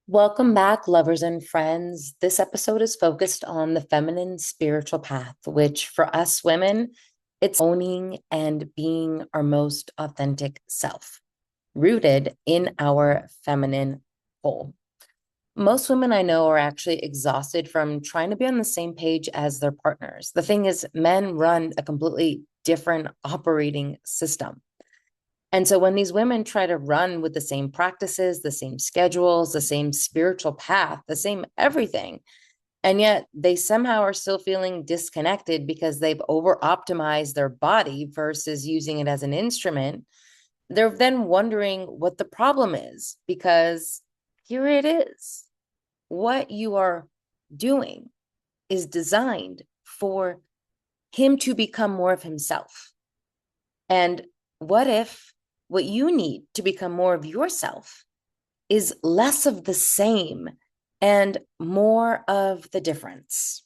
Welcome back, lovers and friends. This episode is focused on the feminine spiritual path, which for us women, it's owning and being our most authentic self, rooted in our feminine whole. Most women I know are actually exhausted from trying to be on the same page as their partners. The thing is, men run a completely different operating system. And so when these women try to run with the same practices, the same schedules, the same spiritual path, the same everything, and yet they somehow are still feeling disconnected because they've over optimized their body versus using it as an instrument, they're then wondering what the problem is because here it is. What you are doing is designed for him to become more of himself. And what if what you need to become more of yourself is less of the same and more of the difference?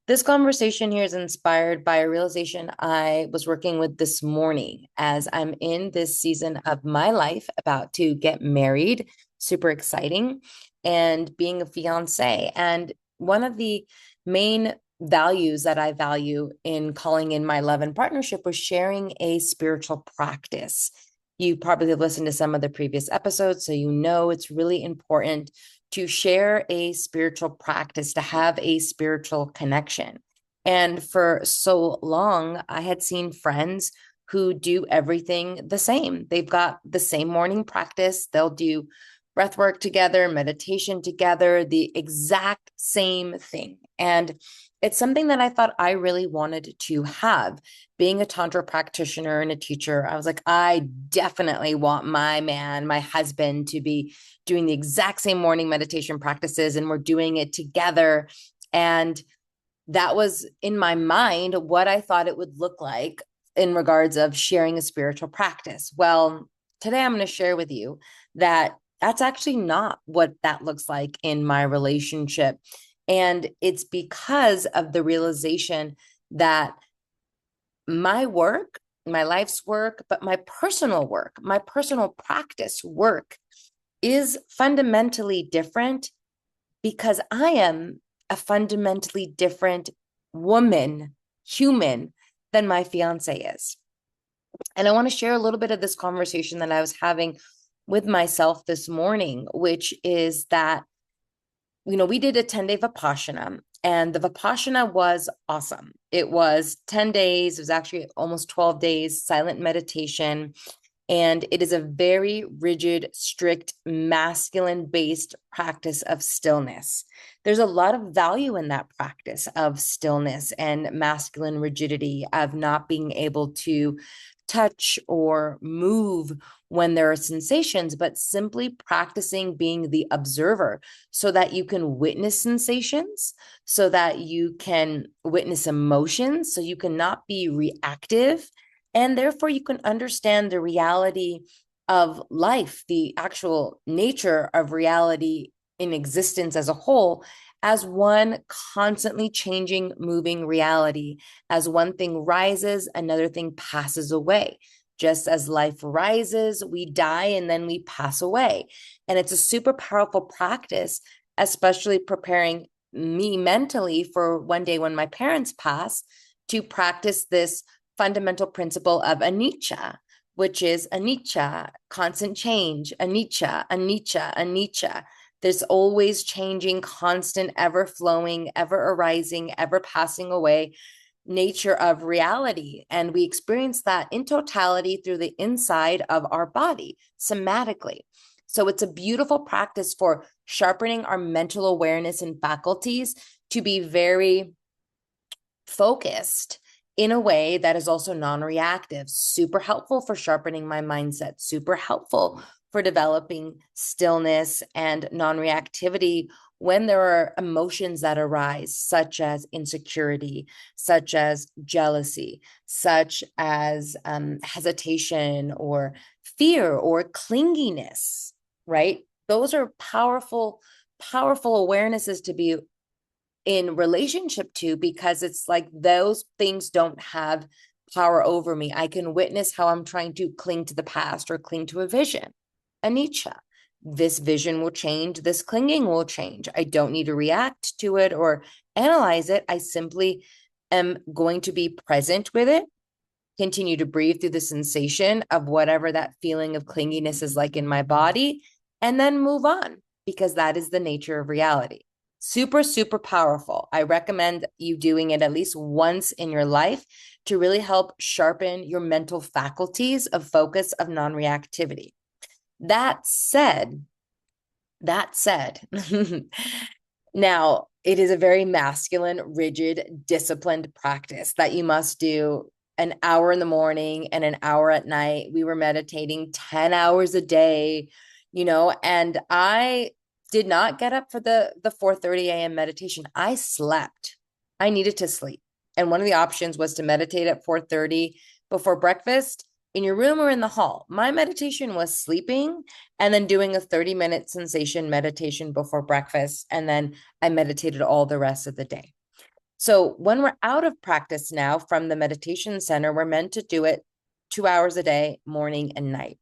This conversation here is inspired by a realization I was working with this morning as I'm in this season of my life, about to get married, super exciting, and being a fiance. And one of the main values that I value in calling in my love and partnership was sharing a spiritual practice. You probably have listened to some of the previous episodes, so you know it's really important to share a spiritual practice, to have a spiritual connection. And for so long, I had seen friends who do everything the same. They've got the same morning practice. They'll do breath work together, meditation together, the exact same thing. And it's something that I thought I really wanted to have. Being a Tantra practitioner and a teacher, I was like, I definitely want my man, my husband, to be doing the exact same morning meditation practices, and we're doing it together. And that was in my mind what I thought it would look like in regards of sharing a spiritual practice. Well, today I'm going to share with you that that's actually not what that looks like in my relationship. And it's because of the realization that my work, my life's work, but my personal work, my personal practice work is fundamentally different because I am a fundamentally different woman, human, than my fiance is. And I want to share a little bit of this conversation that I was having with myself this morning, which is that, we did a 10-day Vipassana, and the Vipassana was awesome. It was 10 days. It was actually almost 12 days, silent meditation. And it is a very rigid, strict, masculine based practice of stillness. There's a lot of value in that practice of stillness and masculine rigidity, of not being able to touch or move when there are sensations, but simply practicing being the observer so that you can witness sensations, so that you can witness emotions, so you cannot be reactive, and therefore you can understand the reality of life, the actual nature of reality in existence as a whole, as one constantly changing, moving reality. As one thing rises, another thing passes away. Just as life rises, we die and then we pass away. And it's a super powerful practice, especially preparing me mentally for one day when my parents pass, to practice this fundamental principle of anicca, which is anicca, constant change, anicca, anicca, anicca. There's always changing, constant, ever flowing, ever arising, ever passing away nature of reality. And we experience that in totality through the inside of our body, somatically. So it's a beautiful practice for sharpening our mental awareness and faculties to be very focused in a way that is also non-reactive. Super helpful for sharpening my mindset, super helpful for developing stillness and non-reactivity when there are emotions that arise, such as insecurity, such as jealousy, such as hesitation or fear or clinginess, right? Those are powerful, powerful awarenesses to be in relationship to, because it's like those things don't have power over me. I can witness how I'm trying to cling to the past or cling to a vision, anicca. this vision will change, this clinging will change. I don't need to react to it or analyze it. I simply am going to be present with it, continue to breathe through the sensation of whatever that feeling of clinginess is like in my body, and then move on, because that is the nature of reality. Super, super powerful. I recommend you doing it at least once in your life to really help sharpen your mental faculties of focus, of non-reactivity. That said, now it is a very masculine, rigid, disciplined practice that you must do an hour in the morning and an hour at night. We were meditating 10 hours a day, and I did not get up for the 4:30 a.m. meditation. I slept. I needed to sleep. And one of the options was to meditate at 4:30 before breakfast in your room or in the hall. My meditation was sleeping and then doing a 30-minute sensation meditation before breakfast. And then I meditated all the rest of the day. So when we're out of practice now from the meditation center, we're meant to do it 2 hours a day, morning and night.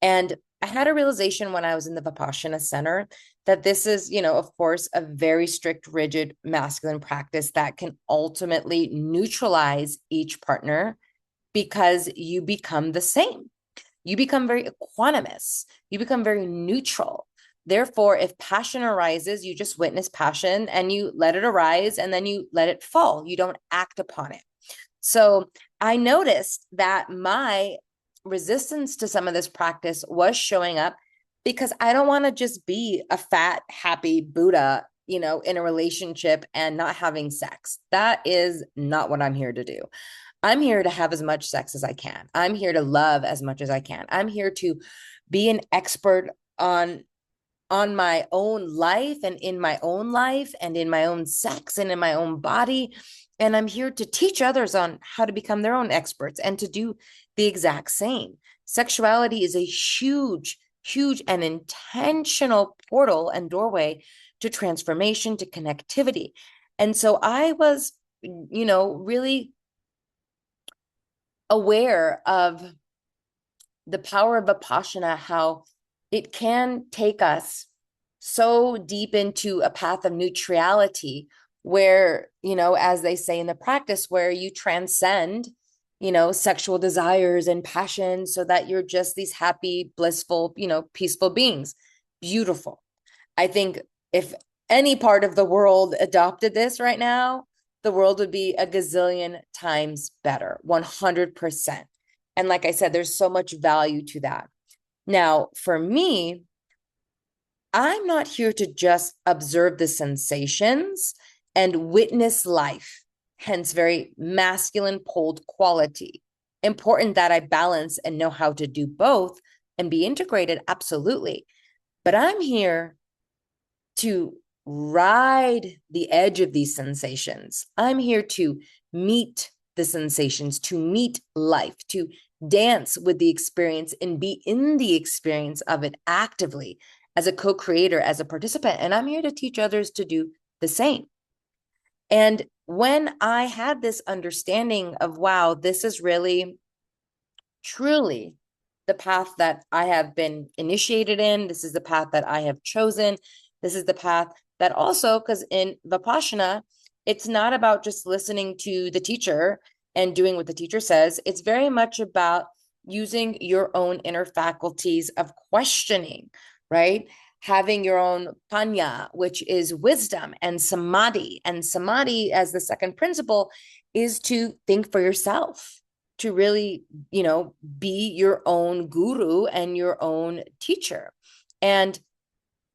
And I had a realization when I was in the Vipassana center that this is, of course, a very strict, rigid, masculine practice that can ultimately neutralize each partner, because you become the same. You become very equanimous. You become very neutral. Therefore, if passion arises, you just witness passion and you let it arise and then you let it fall. You don't act upon it. So I noticed that my resistance to some of this practice was showing up because I don't want to just be a fat, happy Buddha, in a relationship and not having sex. That is not what I'm here to do. I'm here to have as much sex as I can. I'm here to love as much as I can. I'm here to be an expert on my own life and in my own life and in my own sex and in my own body. And I'm here to teach others on how to become their own experts and to do the exact same. Sexuality is a huge, huge and intentional portal and doorway to transformation, to connectivity. And so I was, really aware of the power of Vipassana, how it can take us so deep into a path of neutrality where, as they say in the practice, where you transcend, sexual desires and passion so that you're just these happy, blissful, peaceful beings. Beautiful. I think if any part of the world adopted this right now, the world would be a gazillion times better, 100%. And like I said, there's so much value to that. Now, for me, I'm not here to just observe the sensations and witness life, hence very masculine poled quality. Important that I balance and know how to do both and be integrated, absolutely. But I'm here to ride the edge of these sensations. I'm here to meet the sensations, to meet life, to dance with the experience and be in the experience of it actively as a co-creator, as a participant. And I'm here to teach others to do the same. And when I had this understanding of, wow, this is really, truly the path that I have been initiated in, this is the path that I have chosen, this is the path that also, because in Vipassana, it's not about just listening to the teacher and doing what the teacher says. It's very much about using your own inner faculties of questioning, right? Having your own panya, which is wisdom, and samadhi. And samadhi, as the second principle, is to think for yourself, to really, be your own guru and your own teacher. And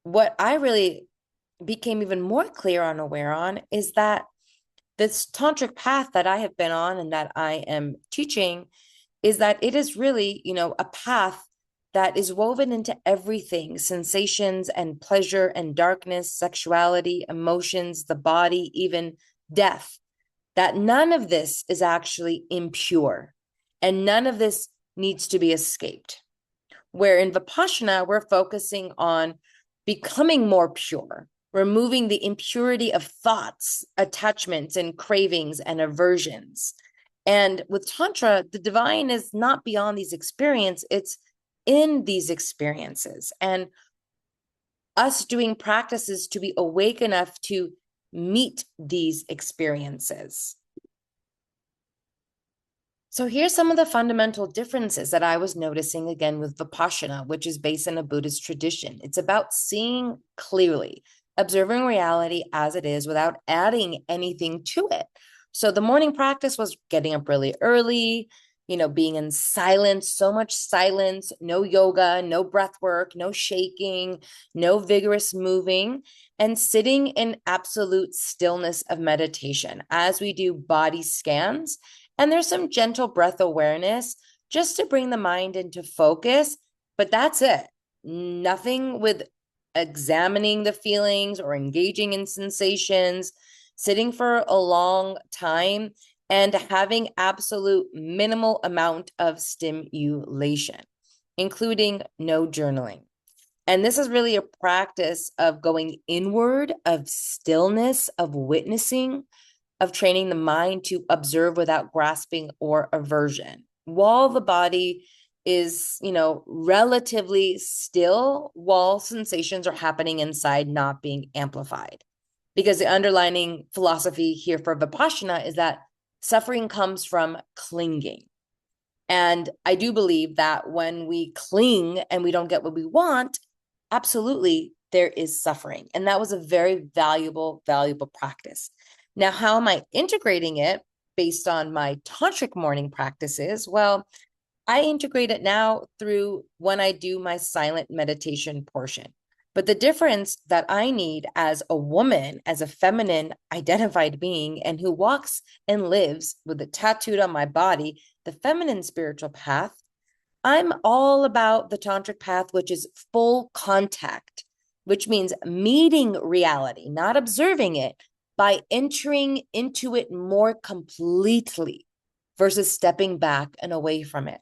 what I really became even more clear on, aware on, is that this tantric path that I have been on and that I am teaching is that it is really, a path that is woven into everything: sensations and pleasure and darkness, sexuality, emotions, the body, even death. That none of this is actually impure and none of this needs to be escaped. Where in Vipassana, we're focusing on becoming more pure, removing the impurity of thoughts, attachments, and cravings and aversions. And with Tantra, the divine is not beyond these experiences, it's in these experiences. And us doing practices to be awake enough to meet these experiences. So here's some of the fundamental differences that I was noticing again with Vipassana, which is based in a Buddhist tradition. It's about seeing clearly, observing reality as it is without adding anything to it. So the morning practice was getting up really early, being in silence, so much silence, no yoga, no breath work, no shaking, no vigorous moving, and sitting in absolute stillness of meditation as we do body scans. And there's some gentle breath awareness just to bring the mind into focus, but that's it. Nothing with examining the feelings or engaging in sensations, sitting for a long time, and having absolute minimal amount of stimulation, including no journaling. And this is really a practice of going inward, of stillness, of witnessing, of training the mind to observe without grasping or aversion, while the body is, relatively still, while sensations are happening inside, not being amplified. Because the underlying philosophy here for Vipassana is that suffering comes from clinging. And I do believe that when we cling and we don't get what we want, absolutely, there is suffering. And that was a very valuable practice. Now, how am I integrating it based on my tantric morning practices? Well, I integrate it now through when I do my silent meditation portion. But the difference that I need as a woman, as a feminine identified being, and who walks and lives with it tattooed on my body, the feminine spiritual path, I'm all about the tantric path, which is full contact, which means meeting reality, not observing it, by entering into it more completely versus stepping back and away from it.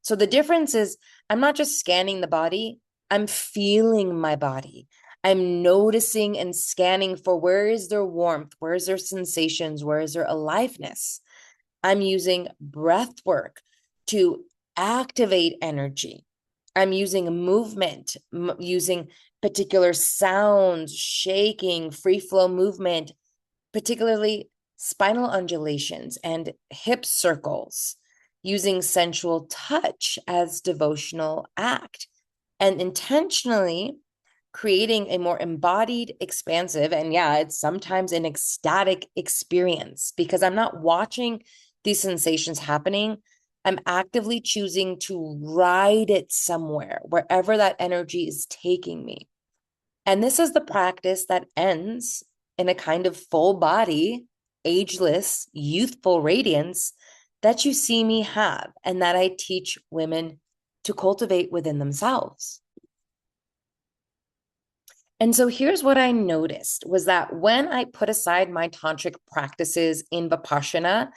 So the difference is I'm not just scanning the body, I'm feeling my body. I'm noticing and scanning for where is there warmth, where is there sensations, where is there aliveness. I'm using breath work to activate energy. I'm using movement, using particular sounds, shaking, free flow movement, particularly spinal undulations and hip circles, using sensual touch as devotional act, and intentionally creating a more embodied, expansive, and yeah, it's sometimes an ecstatic experience because I'm not watching these sensations happening. I'm actively choosing to ride it somewhere, wherever that energy is taking me. And this is the practice that ends in a kind of full body, ageless, youthful radiance that you see me have and that I teach women to cultivate within themselves. And so here's what I noticed was that when I put aside my tantric practices in Vipassana,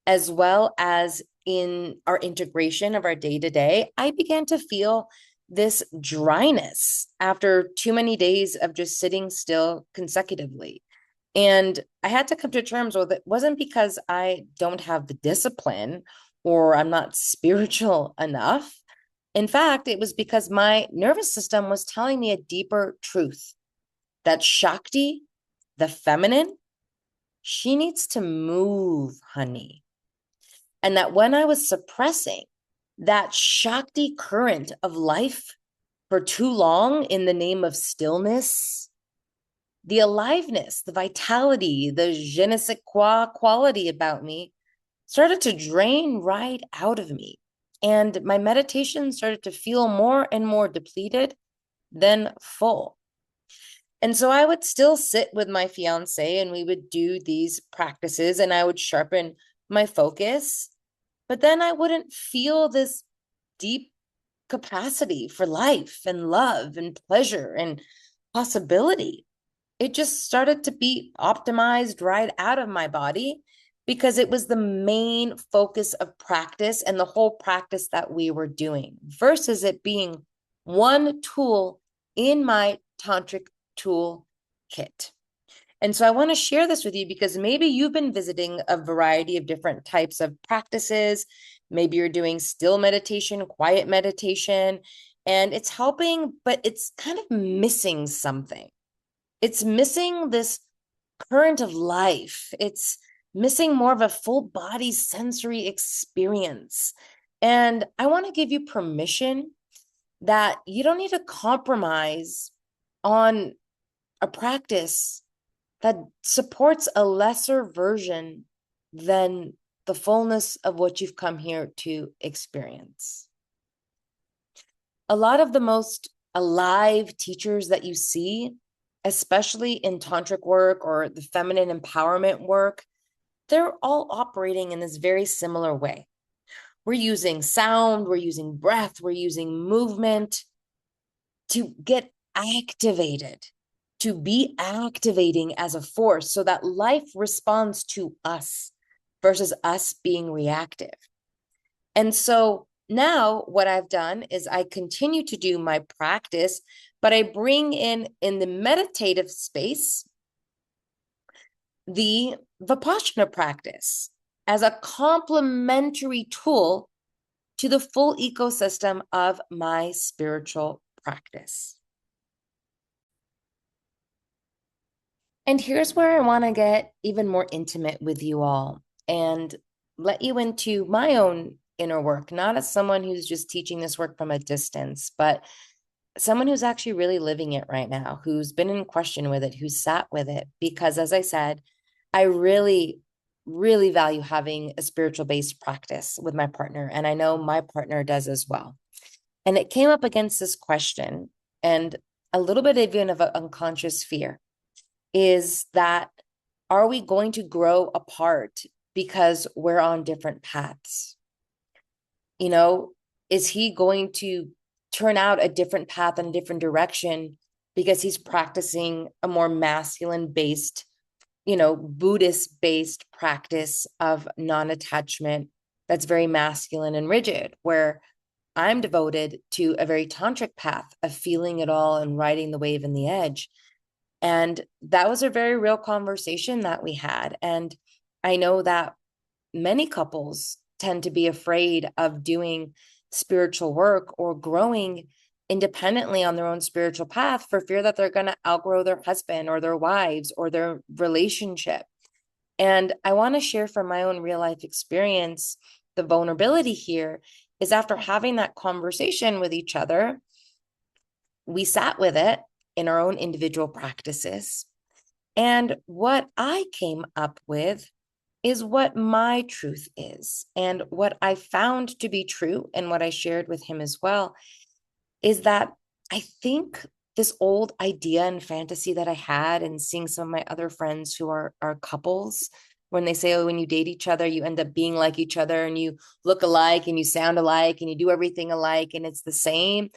as well as in our integration of our day-to-day, I began to feel this dryness after too many days of just sitting still consecutively. And I had to come to terms with it wasn't because I don't have the discipline or I'm not spiritual enough. In fact, it was because my nervous system was telling me a deeper truth that Shakti, the feminine, she needs to move, honey. And that when I was suppressing that Shakti current of life for too long in the name of stillness, the aliveness, the vitality, the je ne sais quoi quality about me started to drain right out of me. And my meditation started to feel more and more depleted than full. And so I would still sit with my fiance and we would do these practices and I would sharpen my focus, but then I wouldn't feel this deep capacity for life and love and pleasure and possibility. It just started to be optimized right out of my body because it was the main focus of practice and the whole practice that we were doing versus it being one tool in my tantric tool kit. And so I want to share this with you because maybe you've been visiting a variety of different types of practices. Maybe you're doing still meditation, quiet meditation, And it's helping, but it's kind of missing something. It's missing this current of life. It's missing more of a full body sensory experience. And I want to give you permission that you don't need to compromise on a practice that supports a lesser version than the fullness of what you've come here to experience. A lot of the most alive teachers that you see, especially in tantric work or the feminine empowerment work, they're all operating in this very similar way. We're using sound, we're using breath, we're using movement to get activated, to be activating as a force so that life responds to us versus us being reactive. And so now what I've done is I continue to do my practice, but I bring in the meditative space, the Vipassana practice as a complementary tool to the full ecosystem of my spiritual practice. And here's where I want to get even more intimate with you all and let you into my own inner work, not as someone who's just teaching this work from a distance, but someone who's actually really living it right now, who's been in question with it, who's sat with it. Because as I said, I really, really value having a spiritual based practice with my partner. And I know my partner does as well. And it came up against this question and a little bit even of an unconscious fear is that, are we going to grow apart because we're on different paths? You know, is he going to turn out a different path in a different direction because he's practicing a more masculine based, Buddhist based practice of non-attachment that's very masculine and rigid, where I'm devoted to a very tantric path of feeling it all and riding the wave and the edge. And that was a very real conversation that we had. And I know that many couples tend to be afraid of doing spiritual work or growing independently on their own spiritual path for fear that they're going to outgrow their husband or their wives or their relationship. And I want to share from my own real life experience, the vulnerability here is after having that conversation with each other, we sat with it in our own individual practices. And what I came up with is what my truth is. And what I found to be true, and what I shared with him as well, is that I think this old idea and fantasy that I had, and seeing some of my other friends who are couples, when they say, oh, when you date each other, you end up being like each other and you look alike and you sound alike and you do everything alike and it's the same.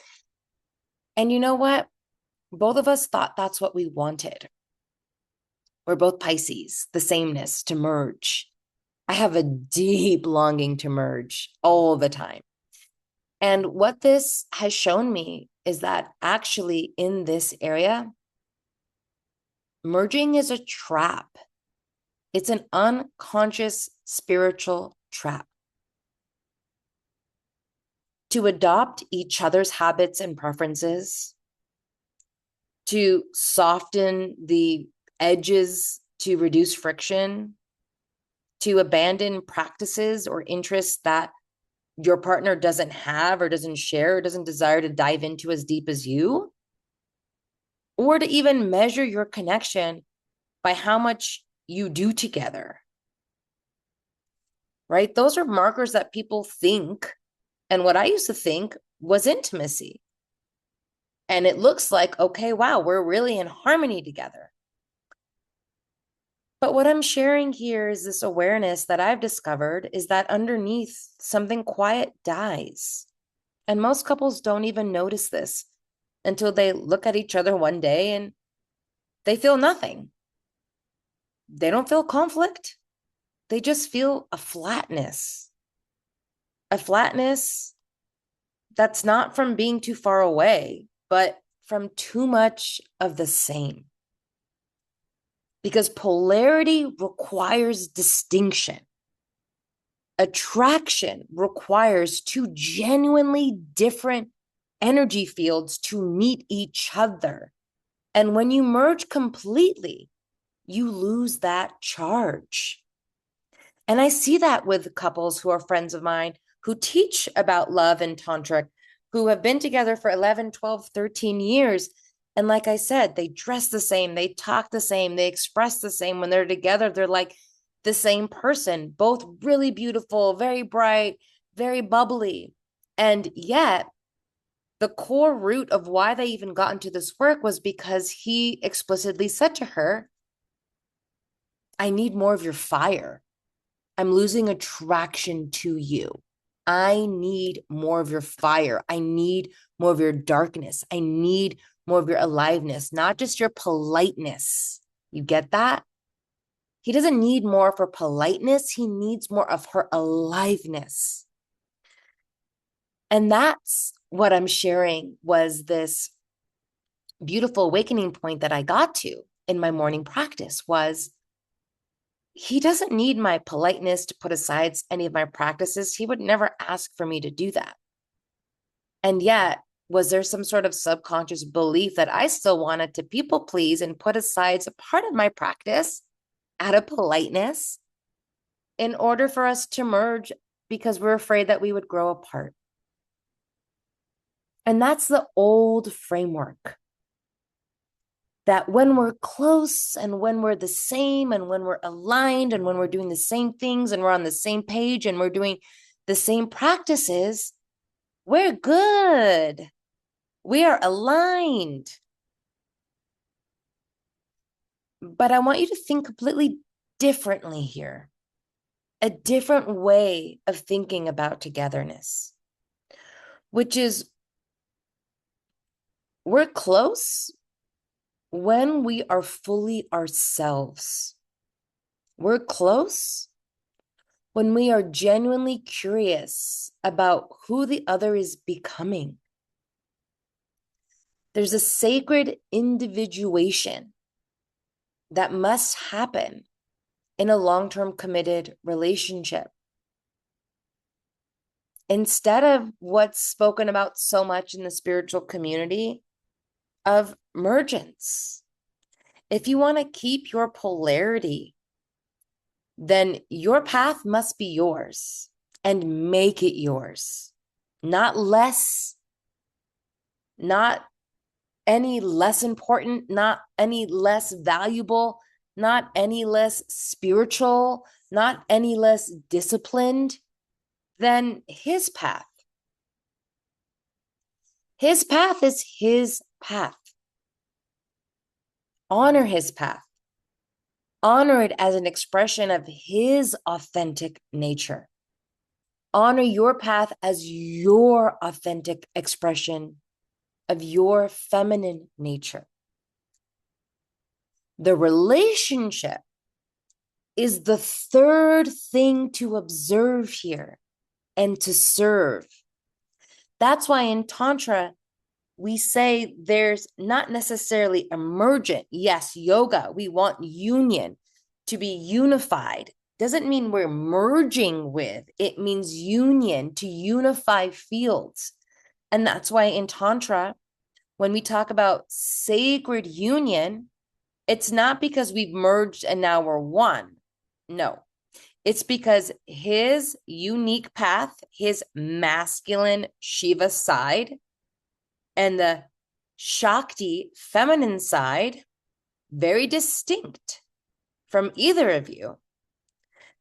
And you know what? Both of us thought that's what we wanted. We're both Pisces, the sameness, to merge. I have a deep longing to merge all the time. And what this has shown me is that actually in this area, merging is a trap. It's an unconscious spiritual trap. To adopt each other's habits and preferences, to soften the edges to reduce friction, to abandon practices or interests that your partner doesn't have or doesn't share or doesn't desire to dive into as deep as you, or to even measure your connection by how much you do together, right? Those are markers that people think, and what I used to think was intimacy. And it looks like, okay, wow, we're really in harmony together. But what I'm sharing here is this awareness that I've discovered is that underneath, something quiet dies. And most couples don't even notice this until they look at each other one day and they feel nothing. They don't feel conflict. They just feel a flatness that's not from being too far away, but from too much of the same. Because polarity requires distinction. Attraction requires two genuinely different energy fields to meet each other. And when you merge completely, you lose that charge. And I see that with couples who are friends of mine who teach about love and tantric, who have been together for 11, 12, 13 years. And like I said, they dress the same, they talk the same, they express the same. When they're together, they're like the same person, both really beautiful, very bright, very bubbly. And yet, the core root of why they even got into this work was because he explicitly said to her, I need more of your fire. I'm losing attraction to you. I need more of your fire. I need more of your darkness. I need more of your aliveness, not just your politeness. You get that? He doesn't need more of her politeness. He needs more of her aliveness. And that's what I'm sharing was this beautiful awakening point that I got to in my morning practice was he doesn't need my politeness to put aside any of my practices. He would never ask for me to do that. And yet, was there some sort of subconscious belief that I still wanted to people please and put aside a part of my practice out of politeness in order for us to merge because we're afraid that we would grow apart? And that's the old framework. That when we're close and when we're the same and when we're aligned and when we're doing the same things and we're on the same page and we're doing the same practices, we're good. We are aligned. But I want you to think completely differently here, a different way of thinking about togetherness, which is we're close when we are fully ourselves. We're close when we are genuinely curious about who the other is becoming. There's a sacred individuation that must happen in a long-term committed relationship. Instead of what's spoken about so much in the spiritual community of mergence. If you want to keep your polarity, then your path must be yours and make it yours. Not less, not any less important, not any less valuable, not any less spiritual, not any less disciplined than his path. His path is his path. Honor his path. Honor it as an expression of his authentic nature. Honor your path as your authentic expression of your feminine nature. The relationship is the third thing to observe here and to serve. That's why in Tantra, we say there's not necessarily emergent. Yes, yoga, we want union to be unified. Doesn't mean we're merging with, it means union, to unify fields. And that's why in Tantra, when we talk about sacred union, it's not because we've merged and now we're one. No, it's because his unique path, his masculine Shiva side, and the Shakti feminine side, very distinct from either of you,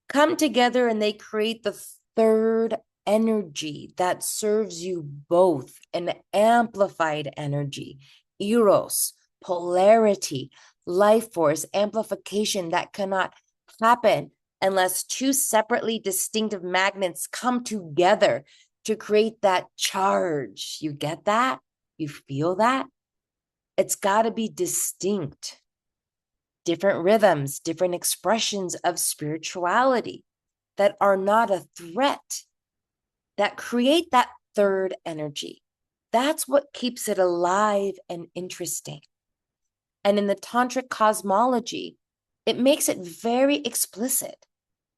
come together and they create the third energy that serves you both, an amplified energy, eros, polarity, life force, amplification that cannot happen unless two separately distinctive magnets come together to create that charge. You get that? You feel that? It's got to be distinct. Different rhythms, different expressions of spirituality that are not a threat, that create that third energy. That's what keeps it alive and interesting. And in the Tantric cosmology, it makes it very explicit.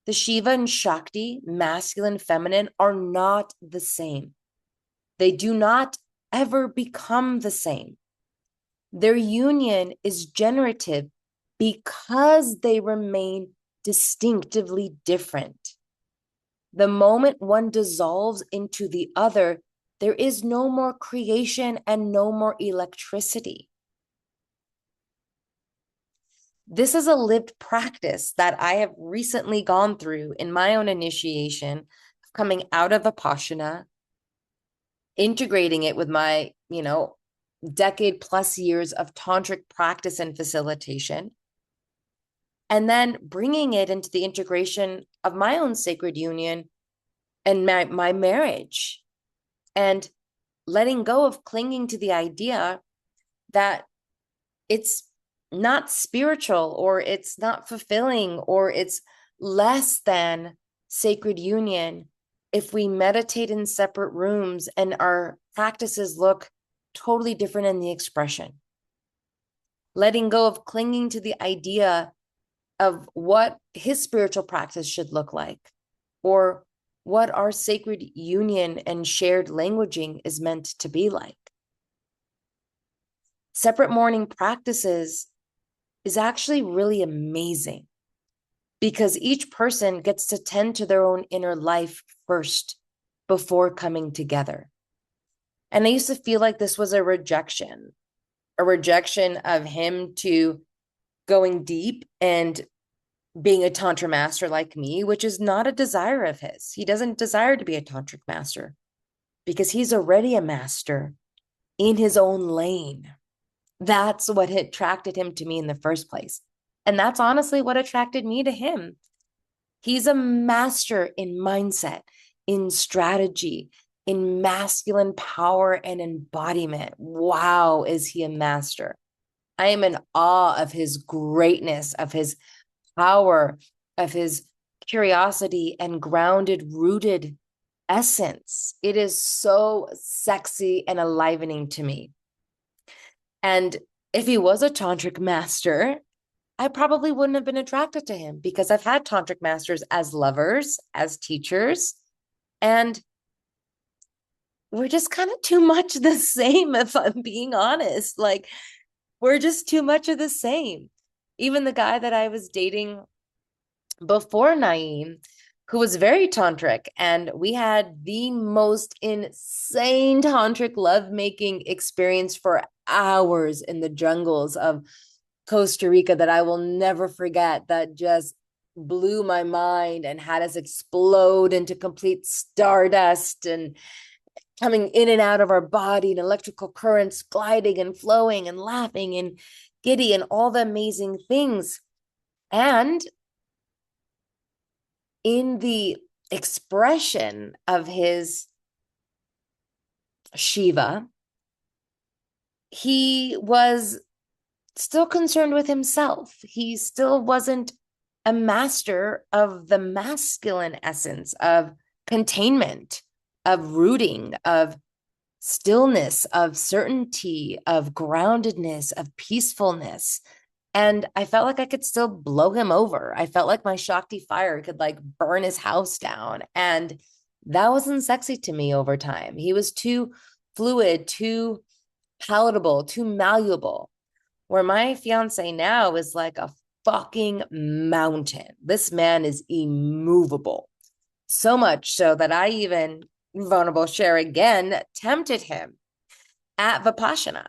The Shiva and Shakti, masculine, feminine, are not the same. They do not ever become the same. Their union is generative because they remain distinctively different. The moment one dissolves into the other, there is no more creation and no more electricity. This is a lived practice that I have recently gone through in my own initiation, coming out of Vipassana, integrating it with my, decade plus years of Tantric practice and facilitation, and then bringing it into the integration of my own sacred union and my marriage, and letting go of clinging to the idea that it's not spiritual or it's not fulfilling or it's less than sacred union if we meditate in separate rooms and our practices look totally different in the expression. Letting go of clinging to the idea of what his spiritual practice should look like, or what our sacred union and shared languaging is meant to be like. Separate morning practices is actually really amazing because each person gets to tend to their own inner life first before coming together. And I used to feel like this was a rejection of him to going deep and being a Tantra master like me, which is not a desire of his. He doesn't desire to be a Tantric master because he's already a master in his own lane. That's what attracted him to me in the first place. And that's honestly what attracted me to him. He's a master in mindset, in strategy, in masculine power and embodiment. Wow, is he a master? I am in awe of his greatness, of his power, of his curiosity and grounded, rooted essence. It is so sexy and enlivening to me. And if he was a Tantric master, I probably wouldn't have been attracted to him because I've had Tantric masters as lovers, as teachers, and we're just kind of too much the same, if I'm being honest. Like, we're just too much of the same. Even the guy that I was dating before Naeem, who was very tantric, and we had the most insane tantric lovemaking experience for hours in the jungles of Costa Rica that I will never forget, that just blew my mind and had us explode into complete stardust and coming in and out of our body and electrical currents gliding and flowing and laughing and giddy and all the amazing things. And in the expression of his Shiva, he was still concerned with himself. He still wasn't a master of the masculine essence of containment, of rooting, of stillness, of certainty, of groundedness, of peacefulness. And I felt like I could still blow him over. I felt like my Shakti fire could like burn his house down. And that wasn't sexy to me over time. He was too fluid, too palatable, too malleable. Where my fiance now is like a fucking mountain. This man is immovable. So much so that I even, vulnerable share again, tempted him at Vipassana,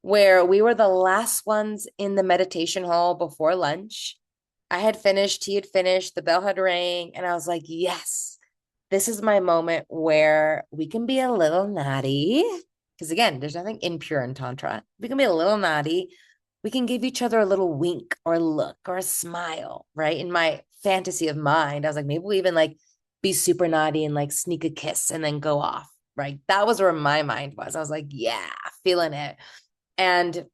where we were the last ones in the meditation hall before lunch. I had finished, he had finished, the bell had rang, and I was like, yes, this is my moment where we can be a little naughty. Because again, there's nothing impure in Tantra. We can be a little naughty. We can give each other a little wink or a look or a smile, right? In my fantasy of mind, I was like, maybe we even like be super naughty and like sneak a kiss and then go off, right? That was where my mind was. I was like, yeah, feeling it. And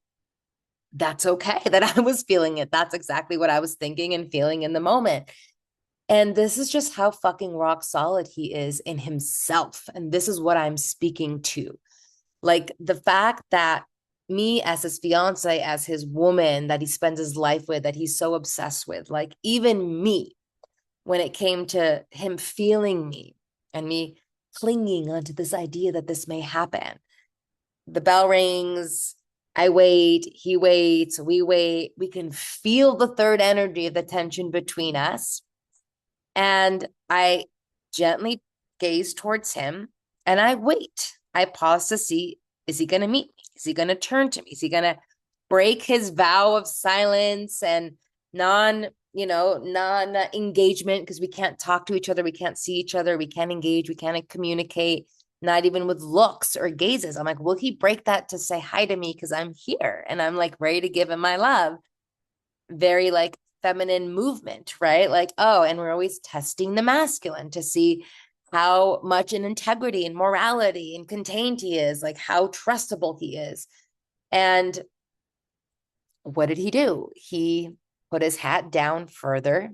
that's okay that I was feeling it. That's exactly what I was thinking and feeling in the moment. And this is just how fucking rock solid he is in himself. And this is what I'm speaking to. Like the fact that me as his fiance, as his woman that he spends his life with, that he's so obsessed with, like even me, when it came to him feeling me and me clinging onto this idea that this may happen, The bell rings. I wait. He waits. We wait. We can feel the third energy of the tension between us. And I gently gaze towards him and I wait. I pause to see, is he going to meet me? Is he going to turn to me? Is he going to break his vow of silence and non engagement, because we can't talk to each other, we can't see each other, we can't engage, we can't communicate, not even with looks or gazes. I'm like, will he break that to say hi to me because I'm here and I'm like ready to give him my love? Very like feminine movement, right? Like, oh, and we're always testing the masculine to see how much in integrity and morality and contained he is, like how trustable he is. And what did he do? He put his hat down further.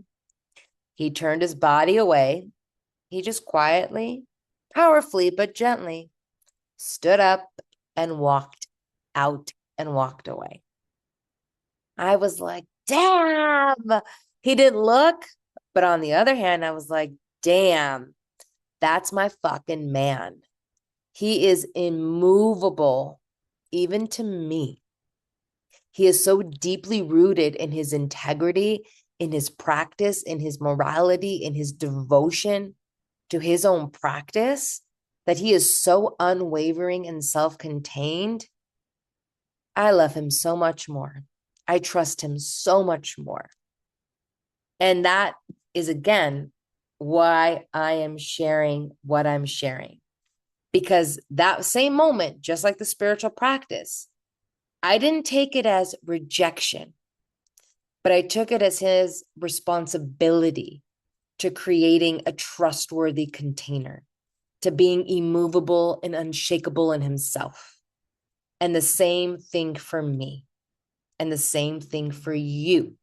He turned his body away. He just quietly, powerfully, but gently stood up and walked out and walked away. I was like, damn, he didn't look. But on the other hand, I was like, damn, that's my fucking man. He is immovable, even to me. He is so deeply rooted in his integrity, in his practice, in his morality, in his devotion to his own practice, that he is so unwavering and self contained. I love him so much more. I trust him so much more. And that is, again, why I am sharing what I'm sharing. Because that same moment, just like the spiritual practice, I didn't take it as rejection, but I took it as his responsibility to creating a trustworthy container, to being immovable and unshakable in himself. And the same thing for me, and the same thing for you.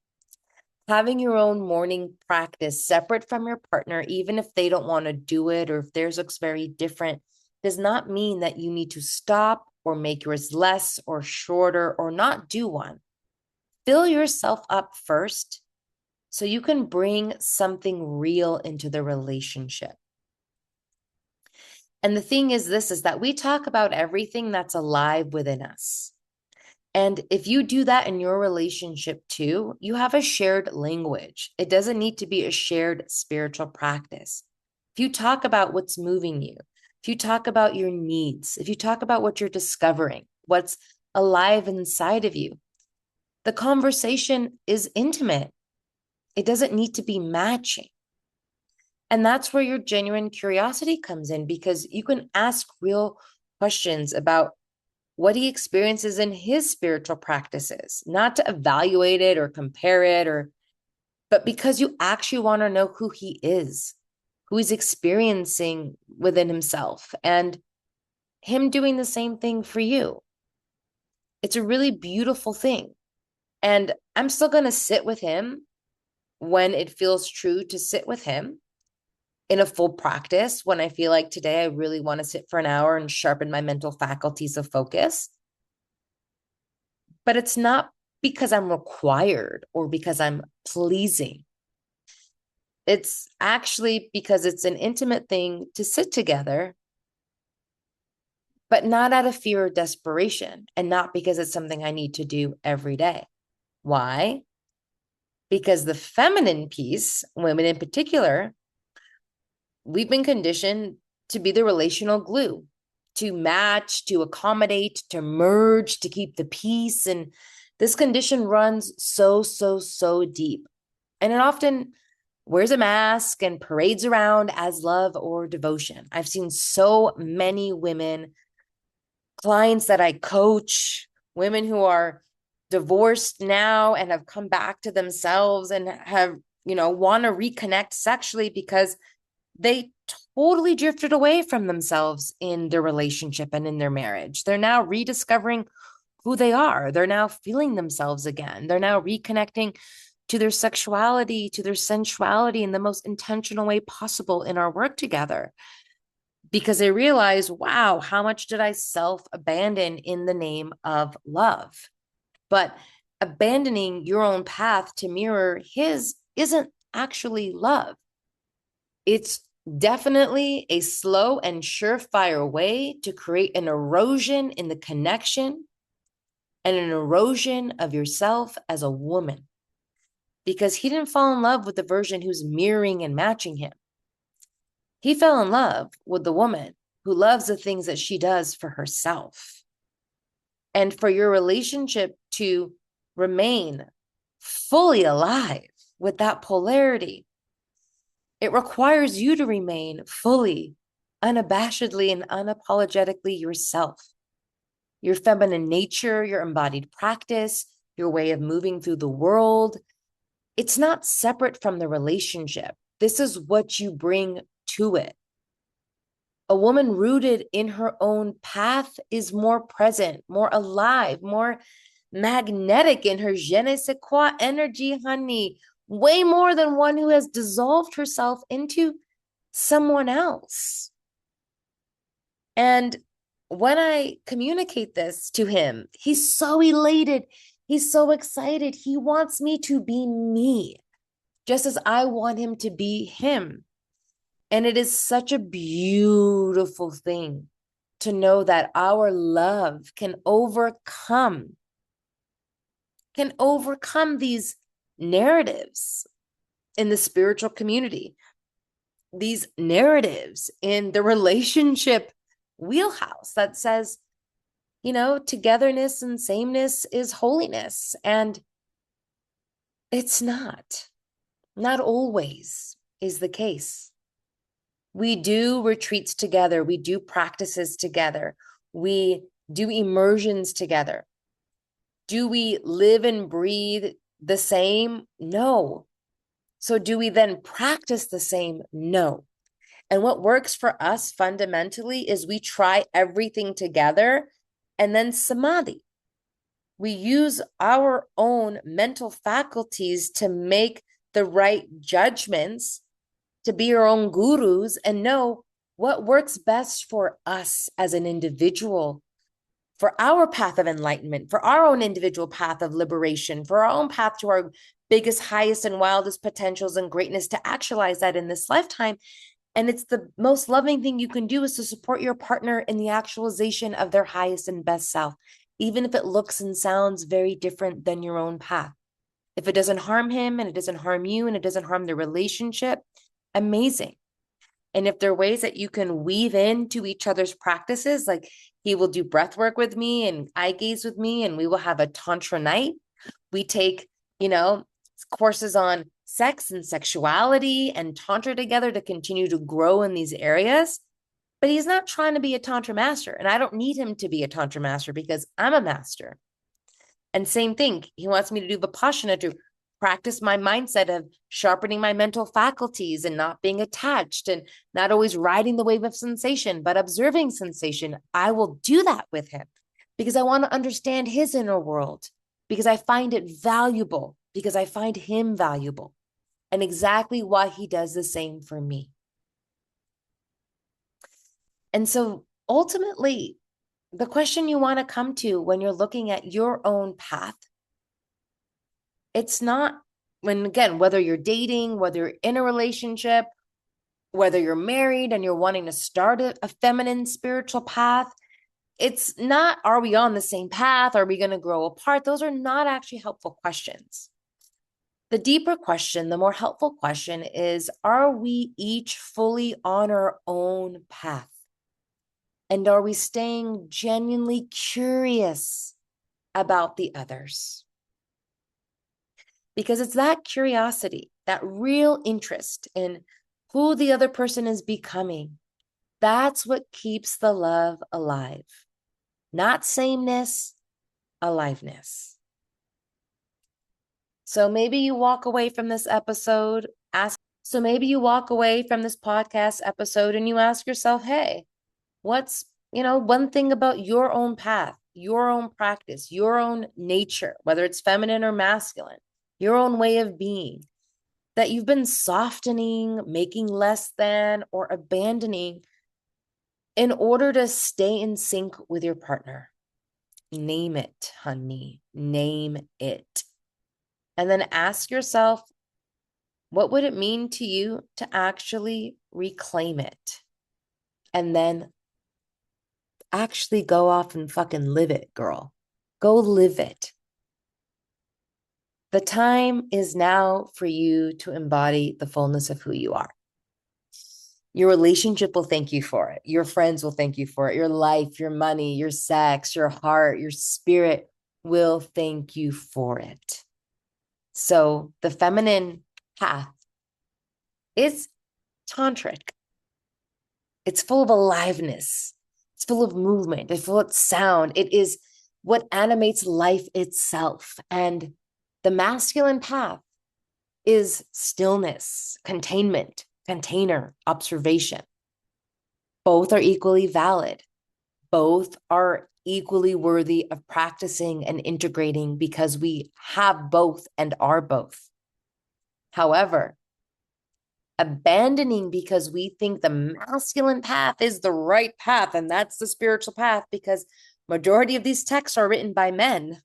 Having your own morning practice separate from your partner, even if they don't want to do it or if theirs looks very different, does not mean that you need to stop or make yours less or shorter or not do one. Fill yourself up first so you can bring something real into the relationship. And the thing is, this is that we talk about everything that's alive within us. And if you do that in your relationship too, you have a shared language. It doesn't need to be a shared spiritual practice. If you talk about what's moving you, if you talk about your needs, if you talk about what you're discovering, what's alive inside of you, the conversation is intimate. It doesn't need to be matching. And that's where your genuine curiosity comes in, because you can ask real questions about what he experiences in his spiritual practices, not to evaluate it or compare it, but because you actually want to know who he is, who he's experiencing within himself, and him doing the same thing for you. It's a really beautiful thing. And I'm still going to sit with him when it feels true to sit with him in a full practice. When I feel like today I really want to sit for an hour and sharpen my mental faculties of focus. But it's not because I'm required or because I'm pleasing. It's actually because it's an intimate thing to sit together, but not out of fear or desperation, and not because it's something I need to do every day. Why? Because the feminine piece, women in particular, we've been conditioned to be the relational glue, to match, to accommodate, to merge, to keep the peace. And this condition runs so deep. And it often wears a mask and parades around as love or devotion. I've seen so many women, clients that I coach, women who are divorced now and have come back to themselves and have, want to reconnect sexually because they totally drifted away from themselves in their relationship and in their marriage. They're now rediscovering who they are. They're now feeling themselves again. They're now reconnecting to their sexuality, to their sensuality in the most intentional way possible in our work together. Because they realize, wow, how much did I self-abandon in the name of love? But abandoning your own path to mirror his isn't actually love. It's definitely a slow and surefire way to create an erosion in the connection and an erosion of yourself as a woman, because he didn't fall in love with the version who's mirroring and matching him. He fell in love with the woman who loves the things that she does for herself. And for your relationship to remain fully alive with that polarity, it requires you to remain fully, unabashedly, and unapologetically yourself. Your feminine nature, your embodied practice, your way of moving through the world, it's not separate from the relationship. This is what you bring to it. A woman rooted in her own path is more present, more alive, more magnetic in her je ne sais quoi energy, honey, way more than one who has dissolved herself into someone else. And when I communicate this to him, he's so elated. He's so excited. He wants me to be me, just as I want him to be him. And it is such a beautiful thing to know that our love can overcome these narratives in the spiritual community, these narratives in the relationship wheelhouse that says, togetherness and sameness is holiness. And it's not always is the case. We do retreats together. We do practices together. We do immersions together. Do we live and breathe the same? No. So do we then practice the same? No. And what works for us fundamentally is we try everything together and then samadhi. We use our own mental faculties to make the right judgments, to be our own gurus and know what works best for us as an individual, for our path of enlightenment, for our own individual path of liberation, for our own path to our biggest, highest, and wildest potentials and greatness, to actualize that in this lifetime. And it's the most loving thing you can do is to support your partner in the actualization of their highest and best self, even if it looks and sounds very different than your own path. If it doesn't harm him and it doesn't harm you and it doesn't harm the relationship, amazing. And if there are ways that you can weave into each other's practices, like he will do breath work with me and eye gaze with me, and we will have a tantra night. We take, courses on sex and sexuality and tantra together to continue to grow in these areas. But he's not trying to be a tantra master. And I don't need him to be a tantra master because I'm a master. And same thing, he wants me to do Vipassana to practice my mindset of sharpening my mental faculties and not being attached and not always riding the wave of sensation, but observing sensation. I will do that with him because I want to understand his inner world, because I find it valuable, because I find him valuable, and exactly why he does the same for me. And so ultimately, the question you want to come to when you're looking at your own path, it's not whether you're dating, whether you're in a relationship, whether you're married and you're wanting to start a feminine spiritual path, it's not, are we on the same path? Are we going to grow apart? Those are not actually helpful questions. The deeper question, the more helpful question is, are we each fully on our own path? And are we staying genuinely curious about the others? Because it's that curiosity, that real interest in who the other person is becoming, that's what keeps the love alive. Not sameness, aliveness. So maybe you walk away from this episode, maybe you walk away from this podcast episode and you ask yourself, hey, what's, one thing about your own path, your own practice, your own nature, whether it's feminine or masculine, your own way of being, that you've been softening, making less than, or abandoning in order to stay in sync with your partner. Name it, honey. Name it. And then ask yourself, What would it mean to you to actually reclaim it and then actually go off and fucking live it, girl? Go live it. The time is now for you to embody the fullness of who you are. Your relationship will thank you for it. Your friends will thank you for it. Your life, your money, your sex, your heart, your spirit will thank you for it. So the feminine path is tantric. It's full of aliveness. It's full of movement. It's full of sound. It is what animates life itself. And the masculine path is stillness, containment, container, observation. Both are equally valid. Both are equally worthy of practicing and integrating because we have both and are both. However, abandoning because we think the masculine path is the right path and that's the spiritual path, because majority of these texts are written by men.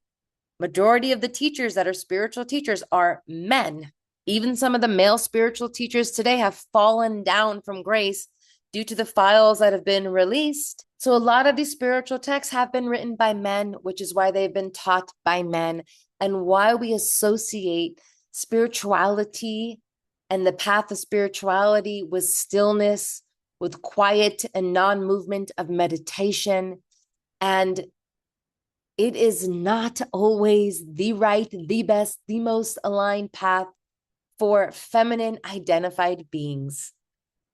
Majority of the teachers that are spiritual teachers are men. Even some of the male spiritual teachers today have fallen down from grace due to the files that have been released. So a lot of these spiritual texts have been written by men, which is why they've been taught by men, and why we associate spirituality and the path of spirituality with stillness, with quiet and non-movement of meditation. And it is not always the right, the best, the most aligned path for feminine identified beings.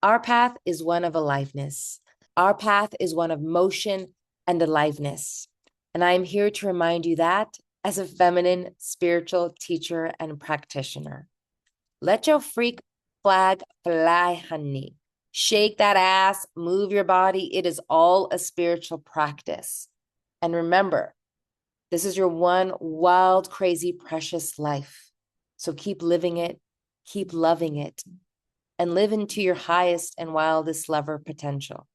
Our path is one of aliveness. Our path is one of motion and aliveness. And I am here to remind you that as a feminine spiritual teacher and practitioner. Let your freak flag fly, honey. Shake that ass, move your body. It is all a spiritual practice. And remember, this is your one wild, crazy, precious life. So keep living it, keep loving it, and live into your highest and wildest lover potential.